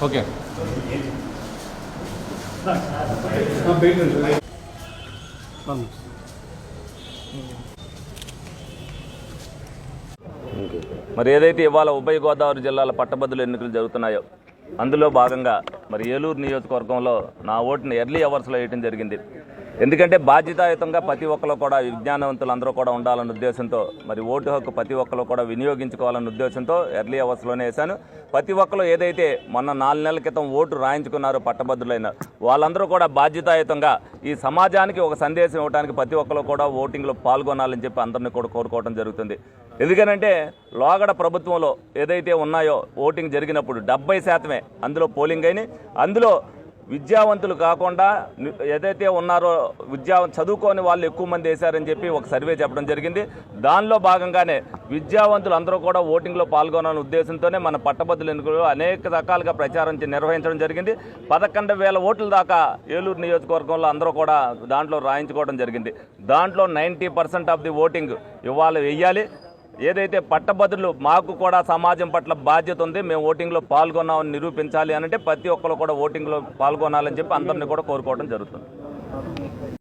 Okay మరి ఏదైతే ఇవాళ ఉభయ గోదావరి జిల్లాల పట్టభద్రుల ఎన్నికలు జరుగుతున్నాయో అందులో భాగంగా మరి ఏలూరు నియోజకవర్గంలో నా ఓటుని ఎర్లీ అవర్స్లో వేయడం జరిగింది. ఎందుకంటే బాధ్యతాయుతంగా ప్రతి ఒక్కరు కూడా విజ్ఞానవంతులు అందరూ కూడా ఉండాలన్న ఉద్దేశంతో మరి ఓటు హక్కు ప్రతి ఒక్కరు కూడా వినియోగించుకోవాలన్న ఉద్దేశంతో ఎర్లీ అవర్స్లోనే వేశాను. ప్రతి ఒక్కరు ఏదైతే మొన్న 4 నెలల క్రితం ఓటు రాయించుకున్నారో పట్టభద్రులైన వాళ్ళందరూ కూడా బాధ్యతాయుతంగా ఈ సమాజానికి ఒక సందేశం ఇవ్వడానికి ప్రతి ఒక్కరు కూడా ఓటింగ్లో పాల్గొనాలని చెప్పి అందరినీ కూడా కోరుకోవడం జరుగుతుంది. ఎందుకనంటే లోగడ ప్రభుత్వంలో ఏదైతే ఉన్నాయో ఓటింగ్ జరిగినప్పుడు 70% అందులో పోలింగ్ అయినాయి. అందులో విద్యావంతులు కాకుండా ఏదైతే ఉన్నారో చదువుకోని వాళ్ళు ఎక్కువ మంది వేశారని చెప్పి ఒక సర్వే చెప్పడం జరిగింది. దానిలో భాగంగానే విద్యావంతులు అందరూ కూడా ఓటింగ్లో పాల్గొనాలనే ఉద్దేశంతోనే మన పట్టభద్రుల ఎన్నికలు అనేక రకాలుగా ప్రచారం నిర్వహించడం జరిగింది. 11,000 ఓట్ల దాకా ఏలూరు నియోజకవర్గంలో అందరూ కూడా దాంట్లో రాయించుకోవడం జరిగింది. దాంట్లో 90% ఆఫ్ ది ఓటింగ్ ఇవాళ వెయ్యాలి. ఏదైతే పట్టభద్రులు మాకు కూడా సమాజం పట్ల బాధ్యత ఉంది, మేము ఓటింగ్లో పాల్గొన్నామని నిరూపించాలి అనంటే ప్రతి ఒక్కరు కూడా ఓటింగ్లో పాల్గొనాలని చెప్పి అందరినీ కూడా కోరుకోవడం జరుగుతుంది.